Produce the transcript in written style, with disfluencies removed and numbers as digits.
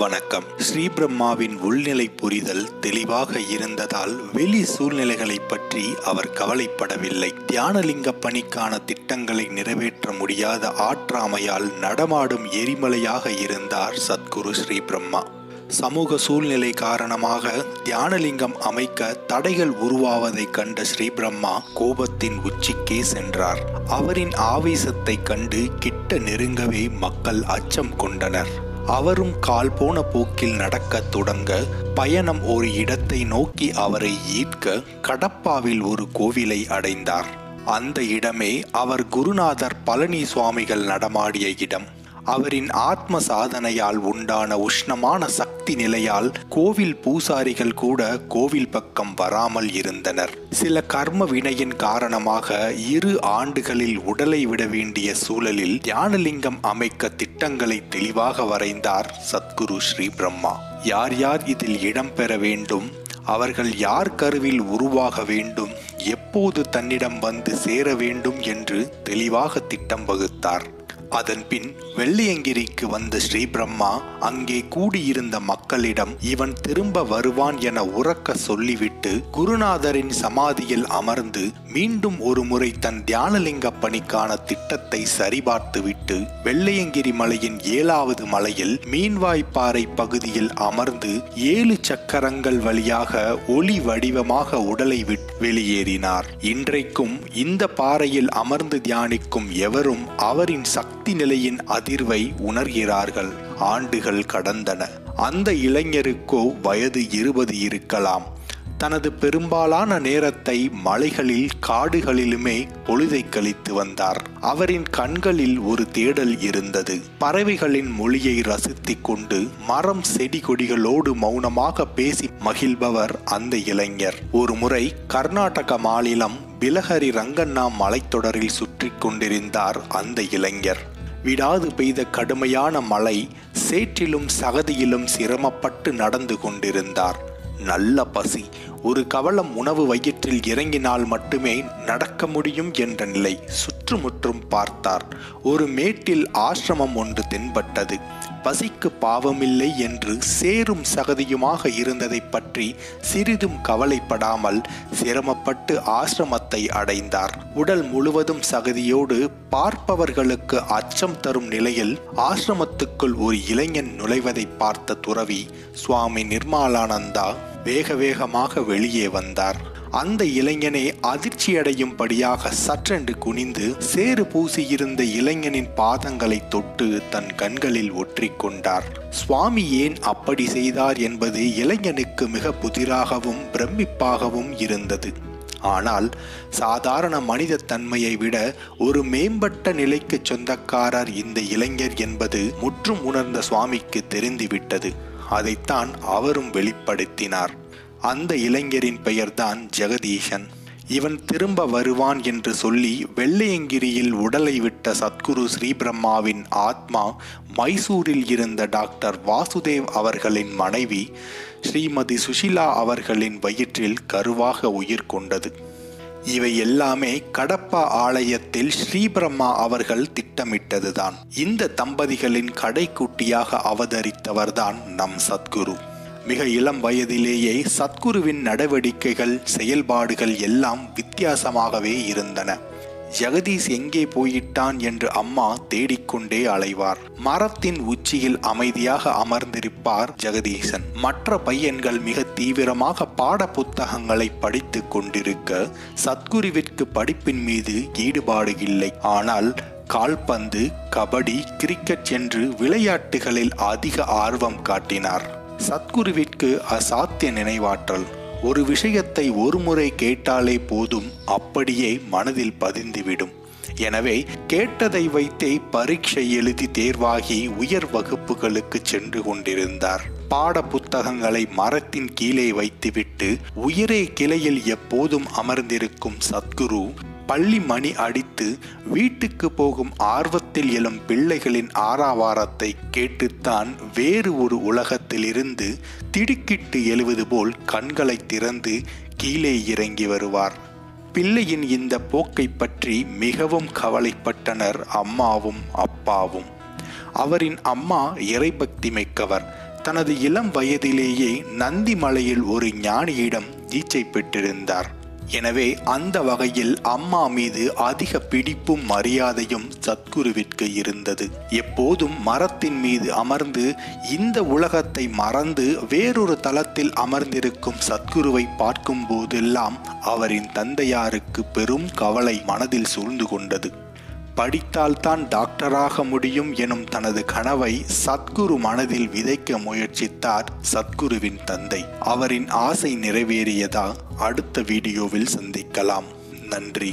வணக்கம். ஸ்ரீபிரம்மாவின் உள்நிலை புரிதல் தெளிவாக இருந்ததால் வெளி சூழ்நிலைகளை பற்றி அவர் கவலைப்படவில்லை. தியானலிங்க பணிக்கான திட்டங்களை நிறைவேற்ற முடியாத ஆற்றாமையால் நடமாடும் எரிமலையாக இருந்தார் சத்குரு ஸ்ரீபிரம்மா. சமூக சூழ்நிலை காரணமாக தியானலிங்கம் அமைக்க தடைகள் உருவாவதை கண்ட ஸ்ரீபிரம்மா கோபத்தின் உச்சிக்கே சென்றார். அவரின் ஆவேசத்தை கண்டு கிட்ட நெருங்கவே மக்கள் அச்சம் கொண்டனர். அவரும் கால் போன போக்கில் நடக்கத் தொடங்க பயணம் ஒரு இடத்தை நோக்கி அவரை ஈர்க்க கடப்பாவில் ஒரு கோவிலை அடைந்தார். அந்த இடமே அவர் குருநாதர் பழனி சுவாமிகள் நடமாடிய இடம். அவரின் ஆத்ம சாதனையால் உண்டான உஷ்ணமான சக்தி நிலையால் கோவில் பூசாரிகள் கூட கோவில் பக்கம் வராமல் இருந்தனர். சில கர்ம வினையின் காரணமாக 2 ஆண்டுகளில் உடலை விட வேண்டிய சூழலில் தியானலிங்கம் அமைக்க திட்டங்களை தெளிவாக வரைந்தார் சத்குரு ஸ்ரீபிரம்மா. யார் யார் இதில் இடம்பெற வேண்டும், அவர்கள் யார் கருவில் உருவாக வேண்டும், எப்போது தன்னிடம் வந்து சேர வேண்டும் என்று தெளிவாக திட்டம் வகுத்தார். அதன் பின் வெள்ளியங்கிரிக்கு வந்த ஸ்ரீபிரம்மா அங்கே கூடியிருந்த மக்களிடம் இவன் திரும்ப வருவான் என உரக்க சொல்லிவிட்டு குருநாதரின் சமாதியில் அமர்ந்து மீண்டும் ஒரு முறை தன் தியானலிங்க பணிக்கான திட்டத்தை சரிபார்த்துவிட்டு வெள்ளியங்கிரி மலையின் 7வது மலையில் மீன்வாய்ப்பாறை பகுதியில் அமர்ந்து 7 சக்கரங்கள் வழியாக ஒளி வடிவமாக உடலை விட்டு வெளியேறினார். இன்றைக்கும் இந்த பாறையில் அமர்ந்து தியானிக்கும் எவரும் அவரின் சக்தி நிலையின் அதிர்வை உணர்கிறார்கள். ஆண்டுகள் கடந்தன. அந்த இளைஞருக்கோ வயது 20 இருக்கலாம். தனது பெரும்பாலான நேரத்தை மலைகளில் காடுகளிலுமே பொழுதை கழித்து வந்தார். அவரின் கண்களில் ஒரு தேடல் இருந்தது. பறவைகளின் மொழியை ரசித்துக் கொண்டு மரம் செடி கொடிகளோடு மௌனமாக பேசி மகிழ்பவர் அந்த இளைஞர். ஒரு முறை கர்நாடக மாநிலம் பிலஹரி ரங்கண்ணா மலைத்தொடரில் சுற்றி கொண்டிருந்தார் அந்த இளைஞர். விடாது பெய்த கடுமையான மழை, சேற்றிலும் சகதியிலும் சிரமப்பட்டு நடந்து கொண்டிருந்தார். நல்ல பசி. ஒரு கவளம் உணவு வயிற்றில் இறங்கினால் மட்டுமே நடக்க முடியும் என்ற நிலை. சுற்றுமுற்றும் பார்த்தார். ஒரு மேட்டில் ஆசிரமம் ஒன்று தென்பட்டது. பசிக்கு பாவமில்லை என்று சேரும் சகதியுமாக இருந்ததை பற்றி சிறிதும் கவலைப்படாமல் சிரமப்பட்டு ஆசிரமத்தை அடைந்தார். உடல் முழுவதும் சகதியோடு பார்ப்பவர்களுக்கு அச்சம் தரும் நிலையில் ஆசிரமத்துக்குள் ஒரு இளைஞன் நுழைவதை பார்த்த துறவி சுவாமி நிர்மலானந்தா வேக வேகமாக வெளியே வந்தார். அந்த இளைஞனை அதிர்ச்சியடையும்படியாக சற்றென்று குனிந்து சேறு பூசியிருந்த இளைஞனின் பாதங்களை தொட்டு தன் கண்களில் ஒற்றிக்கொண்டார். சுவாமி ஏன் அப்படி செய்தார் என்பது இளைஞனுக்கு மிக புதிராகவும் பிரமிப்பாகவும் இருந்தது. ஆனால் சாதாரண மனித தன்மையை விட ஒரு மேம்பட்ட நிலைக்கு சொந்தக்காரர் இந்த இளைஞர் என்பது முற்றும் உணர்ந்த சுவாமிக்கு தெரிந்துவிட்டது. அதைத்தான் அவரும் வெளிப்படுத்தினார். அந்த இளைஞரின் பெயர்தான் ஜெகதீசன். இவன் திரும்ப வருவான் என்று சொல்லி வெள்ளியங்கிரியில் உடலை விட்ட சத்குரு ஸ்ரீபிரம்மாவின் ஆத்மா மைசூரில் இருந்த டாக்டர் வாசுதேவ் அவர்களின் மனைவி ஸ்ரீமதி சுஷிலா அவர்களின் வயிற்றில் கருவாக உயிர் கொண்டது. இவை எல்லாமே கடப்பா ஆலயத்தில் ஸ்ரீபிரம்மா அவர்கள் திட்டமிட்டதுதான். இந்த தம்பதிகளின் கடைக்குட்டியாக அவதரித்தவர்தான் நம் சத்குரு. மிக இளம் வயதிலேயே சத்குருவின் நடவடிக்கைகள், செயல்பாடுகள் எல்லாம் வித்தியாசமாகவே இருந்தன. ஜெகதீஷ் எங்கே போயிட்டான் என்று அம்மா தேடிக்கொண்டே அலைவார். மரத்தின் உச்சியில் அமைதியாக அமர்ந்திருப்பார் ஜெகதீசன். மற்ற பையன்கள் மிக தீவிரமாக பாட புத்தகங்களை படித்து கொண்டிருக்க சத்குருவிற்கு படிப்பின் மீது ஈடுபாடு இல்லை. ஆனால் கால்பந்து, கபடி, கிரிக்கெட் என்று விளையாட்டுகளில் அதிக ஆர்வம் காட்டினார். சத்குருவிற்கு அசாத்திய நினைவாற்றல். ஒரு விஷயத்தை ஒரு முறை கேட்டாலே போதும், அப்படியே மனதில் பதிந்துவிடும். எனவே கேட்டதை வைத்தே பரீட்சை எழுதி தேர்வாகி உயர் வகுப்புகளுக்கு சென்று கொண்டிருந்தார். பாட புத்தகங்களை மரத்தின் கீழே வைத்துவிட்டு உயரே கிளையில் எப்போதும் அமர்ந்திருக்கும் சத்குரு பள்ளி மணி அடித்து வீட்டுக்கு போகும் ஆர்வத்தில் எழும் பிள்ளைகளின் ஆரவாரத்தை கேட்டுத்தான் வேறு ஒரு உலகத்திலிருந்து திடுக்கிட்டு எழுவது போல் கண்களை திறந்து கீழே இறங்கி வருவார். பிள்ளையின் இந்த போக்கை பற்றி மிகவும் கவலைப்பட்டனர் அம்மாவும் அப்பாவும். அவரின் அம்மா இறைபக்தி மிக்கவர். தனது இளம் வயதிலேயே நந்திமலையில் ஒரு ஞானியிடம் தீட்சை பெற்றிருந்தார். எனவே அந்த வகையில் அம்மா மீது அதிக பிடிப்பும் மரியாதையும் சத்குருவிற்கு இருந்தது. எப்போதும் மரத்தின் மீது அமர்ந்து இந்த உலகத்தை மறந்து வேறொரு தளத்தில் அமர்ந்திருக்கும் சத்குருவை பார்க்கும் போதெல்லாம் அவரின் தந்தையாருக்கு பெரும் கவலை மனதில் சூழ்ந்து கொண்டது. படித்தால்தான் டாக்டராக முடியும் எனும் தனது கனவை சத்குரு மனதில் விதைக்க முயற்சித்தார் சத்குருவின் தந்தை. அவரின் ஆசை நிறைவேறியதா? அடுத்த வீடியோவில் சந்திக்கலாம். நன்றி.